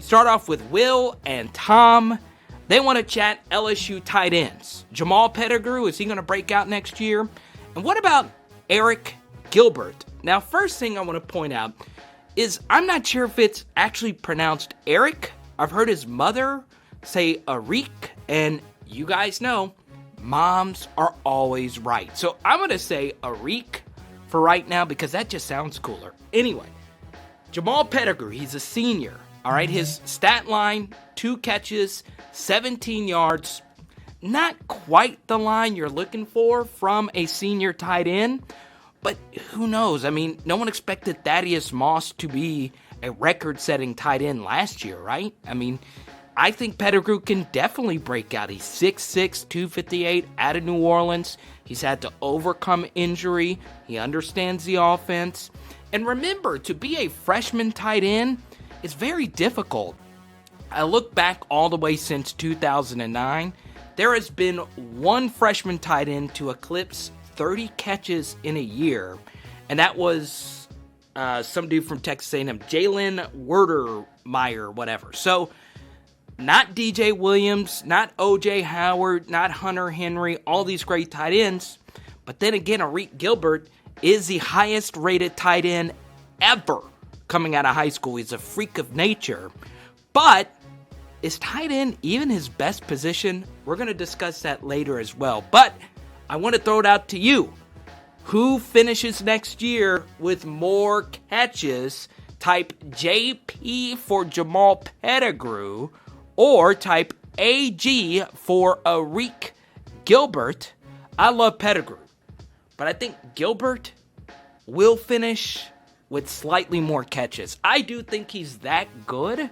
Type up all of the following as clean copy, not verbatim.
Start off with Will and Tom. They want to chat LSU tight ends. Jamal Pettigrew, is he going to break out next year? And what about Arik Gilbert? Now, first thing I want to point out is I'm not sure if it's actually pronounced Eric. I've heard his mother say Arik, and you guys know moms are always right. So I'm going to say Arik for right now because that just sounds cooler. Anyway, Jamal Pettigrew, he's a senior. All right, his stat line, 2 catches, 17 yards. Not quite the line you're looking for from a senior tight end, but who knows? I mean, no one expected Thaddeus Moss to be a record-setting tight end last year, right? I mean, I think Pettigrew can definitely break out. He's 6'6", 258 out of New Orleans. He's had to overcome injury. He understands the offense. And remember, to be a freshman tight end is very difficult. I look back all the way since 2009. There has been one freshman tight end to eclipse 30 catches in a year, and that was some dude from Texas A&M, Jalen Werdermeyer, whatever. So, not DJ Williams, not O.J. Howard, not Hunter Henry, all these great tight ends. But then again, Arik Gilbert is the highest rated tight end ever coming out of high school. He's a freak of nature. But is tight end even his best position? We're going to discuss that later as well. But I want to throw it out to you. Who finishes next year with more catches? Type JP for Jamal Pettigrew or type AG for Arik Gilbert. I love Pettigrew, but I think Gilbert will finish with slightly more catches. I do think he's that good.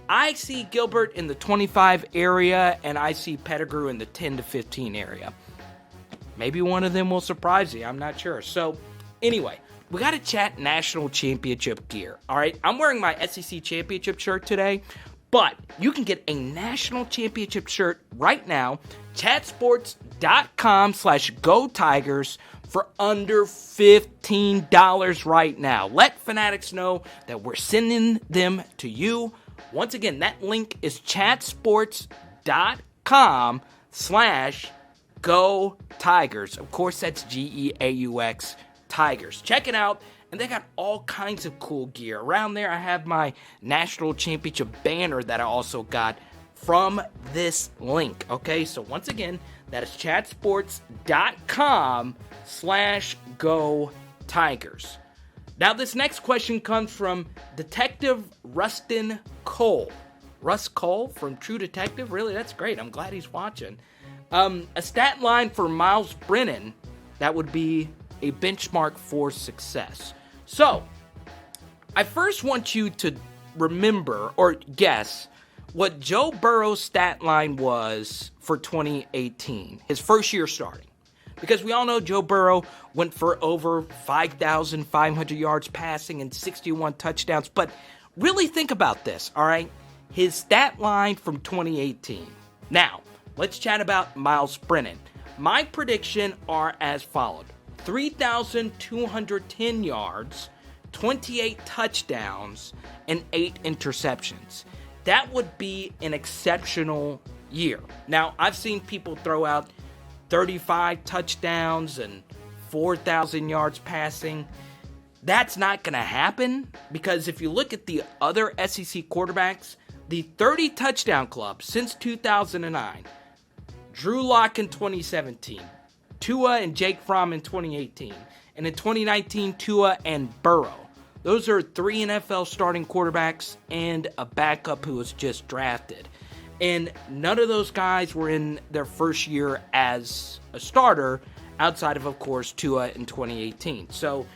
I see Gilbert in the 25 area, and I see Pettigrew in the 10 to 15 area. Maybe one of them will surprise you. I'm not sure. So, anyway, we got to chat national championship gear. All right, I'm wearing my SEC championship shirt today, but you can get a national championship shirt right now. Chatsports.com/Go Tigers for under $15 right now. Let Fanatics know that we're sending them to you. Once again, that link is chatsports.com/Go Tigers. Of course, that's GEAUX Tigers. Check it out. And they got all kinds of cool gear. Around there, I have my national championship banner that I also got from this link. Okay, so once again, that is chatsports.com/Go Tigers. Now, this next question comes from Detective Rustin Cole. Russ Cole from True Detective? Really? That's great. I'm glad he's watching. A stat line for Myles Brennan that would be a benchmark for success. So, I first want you to remember or guess what Joe Burrow's stat line was for 2018, his first year starting. Because we all know Joe Burrow went for over 5,500 yards passing and 61 touchdowns. But really think about this, all right? His stat line from 2018. Now, let's chat about Myles Brennan. My prediction are as followed. 3,210 yards, 28 touchdowns, and 8 interceptions. That would be an exceptional year. Now, I've seen people throw out 35 touchdowns and 4,000 yards passing. That's not going to happen because if you look at the other SEC quarterbacks, the 30 touchdown club since 2009, Drew Lock in 2017, Tua and Jake Fromm in 2018, and in 2019, Tua and Burrow. Those are 3 NFL starting quarterbacks and a backup who was just drafted. And none of those guys were in their first year as a starter outside of course, Tua in 2018. So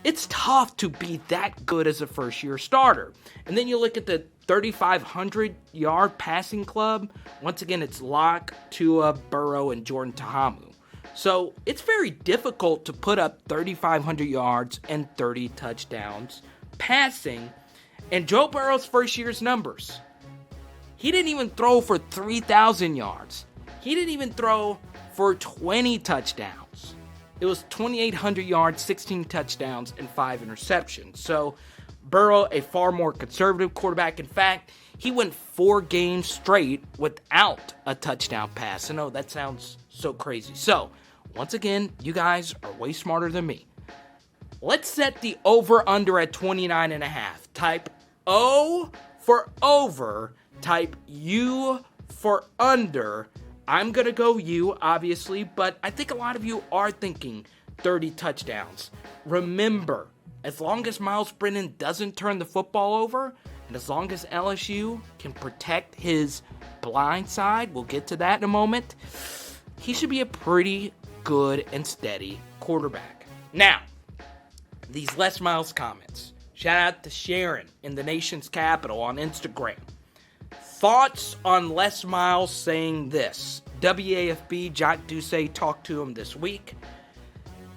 it's tough to be that good as a first-year starter. And then you look at the 3,500-yard passing club. Once again, it's Lock, Tua, Burrow, and Jordan Tahamu. So it's very difficult to put up 3,500 yards and 30 touchdowns passing. And Joe Burrow's first year's numbers, he didn't even throw for 3,000 yards. He didn't even throw for 20 touchdowns. it was 2,800 yards, 16 touchdowns, and 5 interceptions. So Burrow, a far more conservative quarterback. In fact, he went 4 games straight without a touchdown pass. I know that sounds so crazy. So, once again, you guys are way smarter than me. Let's set the over-under at 29.5. Type O for over. Type U for under. I'm going to go U, obviously, but I think a lot of you are thinking 30 touchdowns. Remember, as long as Myles Brennan doesn't turn the football over, and as long as LSU can protect his blind side, we'll get to that in a moment, he should be a pretty good and steady quarterback. Now, these Les Miles comments. Shout out to Sharon in the nation's capital on Instagram. Thoughts on Les Miles saying this? WAFB, Jock Ducey talked to him this week.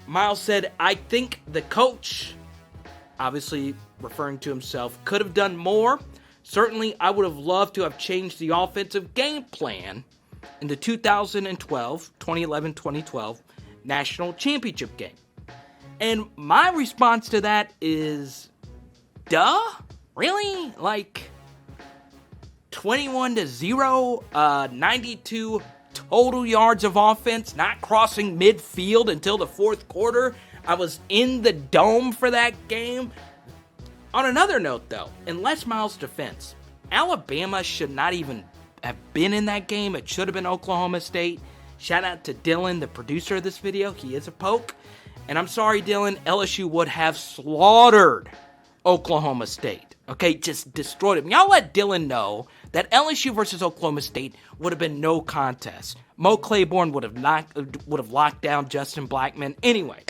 Miles said, I think the coach, obviously referring to himself, could have done more. Certainly, I would have loved to have changed the offensive game plan in the 2011-2012 national championship game. And my response to that is, duh? Really? Like, 21-0, 92 total yards of offense, not crossing midfield until the fourth quarter. I was in the dome for that game. On another note, though, in Les Miles' defense, Alabama should not even have been in that game. It should have been Oklahoma State. Shout out to Dylan, the producer of this video. He is a poke. And I'm sorry, Dylan, LSU would have slaughtered Oklahoma State. Okay, just destroyed them. Y'all let Dylan know that LSU versus Oklahoma State would have been no contest. Mo Claiborne would have locked down Justin Blackman. Anyway,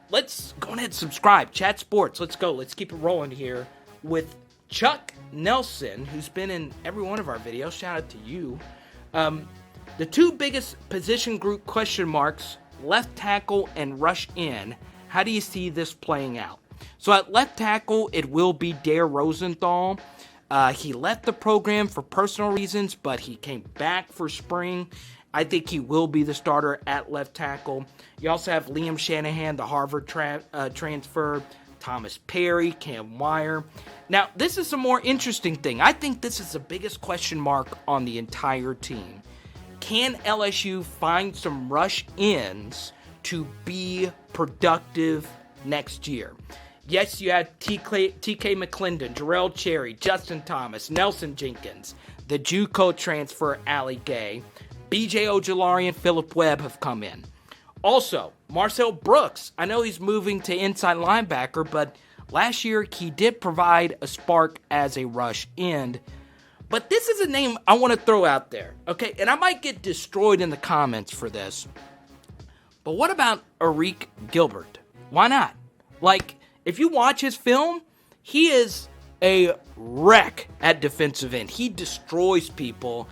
let's go ahead and subscribe. Chat Sports, let's go. Let's keep it rolling here with Chuck Nelson, who's been in every one of our videos. Shout out to you. The two biggest position group question marks, left tackle and rush in. How do you see this playing out? So at left tackle, it will be Dare Rosenthal. He left the program for personal reasons, but he came back for spring. I think he will be the starter at left tackle. You also have Liam Shanahan, the Harvard transfer, Thomas Perry, Cam Wire. Now, this is a more interesting thing. I think this is the biggest question mark on the entire team. Can LSU find some rush ins to be productive next year? Yes, you had TK McClendon, Jarrell Cherry, Justin Thomas, Nelson Jenkins, the JUCO transfer Ali Gay, BJ Ojolari, and Phillip Webb have come in. Also, Marcel Brooks. I know he's moving to inside linebacker, but last year he did provide a spark as a rush end. But this is a name I want to throw out there, okay? And I might get destroyed in the comments for this. But what about Arik Gilbert? Why not? Like, if you watch his film, he is a wreck at defensive end. He destroys people,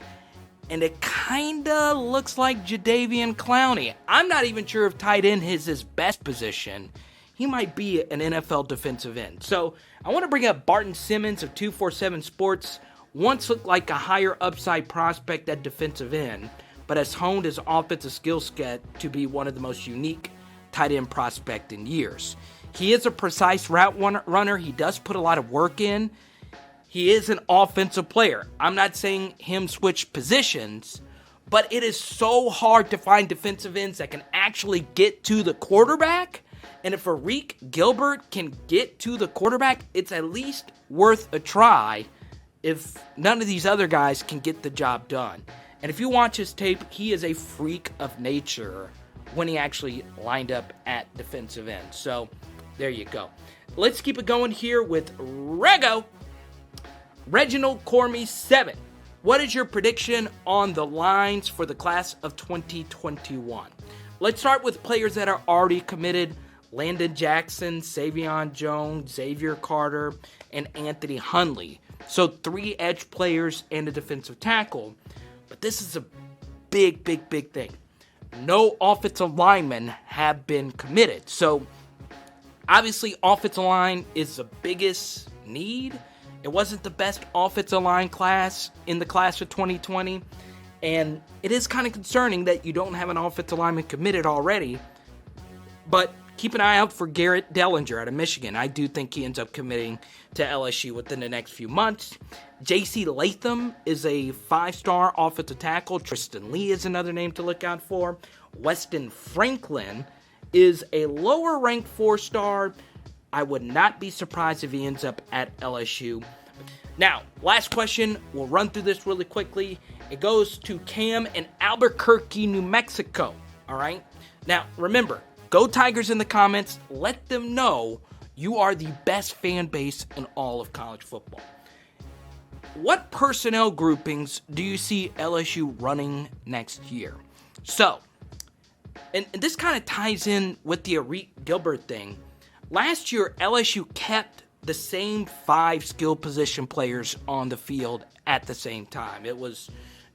and it kind of looks like Jadeveon Clowney. I'm not even sure if tight end is his best position. He might be an NFL defensive end. So I want to bring up Barton Simmons of 247 Sports. Once looked like a higher upside prospect at defensive end, but has honed his offensive skill set to be one of the most unique tight end prospect in years. He is a precise route runner. He does put a lot of work in. He is an offensive player. I'm not saying him switch positions, but it is so hard to find defensive ends that can actually get to the quarterback. And if Arik Gilbert can get to the quarterback, it's at least worth a try if none of these other guys can get the job done. And if you watch his tape, he is a freak of nature when he actually lined up at defensive end. So there you go. Let's keep it going here with Reginald Cormy 7. What is your prediction on the lines for the class of 2021? Let's start with players that are already committed. Landon Jackson, Savion Jones, Xavier Carter, and Anthony Hundley. So 3 edge players and a defensive tackle. But this is a big thing. No offensive linemen have been committed. So obviously offensive line is the biggest need. It wasn't the best offensive line class in the class of 2020. And it is kind of concerning that you don't have an offensive lineman committed already. But keep an eye out for Garrett Dellinger out of Michigan. I do think he ends up committing to LSU within the next few months. J.C. Latham is a 5-star offensive tackle. Tristan Lee is another name to look out for. Weston Franklin is a lower-ranked 4-star. I would not be surprised if he ends up at LSU. Now, last question. We'll run through this really quickly. It goes to Cam in Albuquerque, New Mexico. All right? Now, remember, go Tigers in the comments. Let them know you are the best fan base in all of college football. What personnel groupings do you see LSU running next year? So, and this kind of ties in with the Arik Gilbert thing. Last year, LSU kept the same 5 skill position players on the field at the same time. It was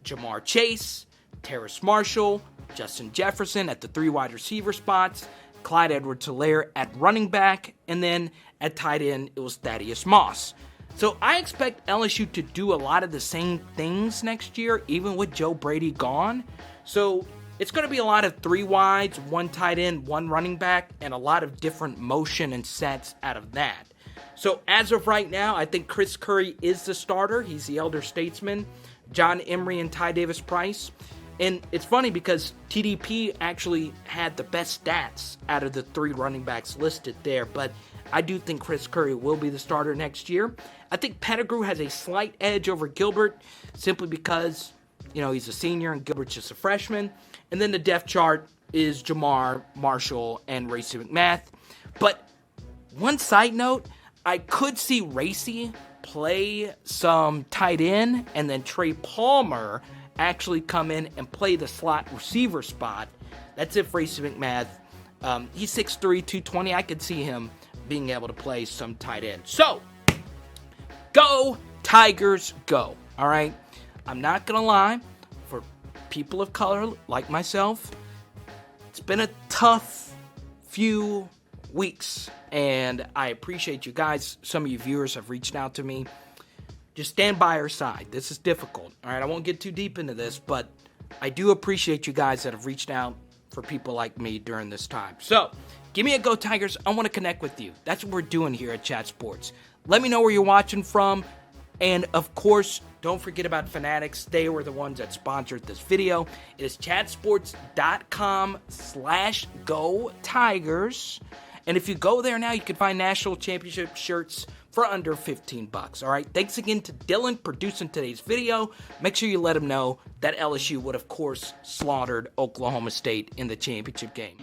Jamar Chase, Terrace Marshall, Justin Jefferson at the 3 wide receiver spots, Clyde Edwards-Helaire at running back, and then at tight end, it was Thaddeus Moss. So I expect LSU to do a lot of the same things next year, even with Joe Brady gone. So it's going to be a lot of 3 wides, 1 tight end, 1 running back, and a lot of different motion and sets out of that. So as of right now, I think Chris Curry is the starter. He's the elder statesman. John Emery and Ty Davis-Price. And it's funny because TDP actually had the best stats out of the 3 running backs listed there, but I do think Chris Curry will be the starter next year. I think Pettigrew has a slight edge over Gilbert simply because, he's a senior and Gilbert's just a freshman. And then the depth chart is Jamar, Marshall, and Racy McMath. But one side note, I could see Racy play some tight end and then Trey Palmer actually come in and play the slot receiver spot. That's if Racy McMath, he's 6'3", 220. I could see him being able to play some tight end. So, go Tigers, go. All right? I'm not going to lie. For people of color like myself, it's been a tough few weeks, and I appreciate you guys. Some of you viewers have reached out to me. Just stand by our side. This is difficult. All right? I won't get too deep into this, but I do appreciate you guys that have reached out for people like me during this time. So, give me a go, Tigers. I want to connect with you. That's what we're doing here at Chat Sports. Let me know where you're watching from. And, of course, don't forget about Fanatics. They were the ones that sponsored this video. It is chatsports.com/go Tigers. And if you go there now, you can find national championship shirts for under $15. All right. Thanks again to Dylan producing today's video. Make sure you let him know that LSU would, of course, slaughtered Oklahoma State in the championship game.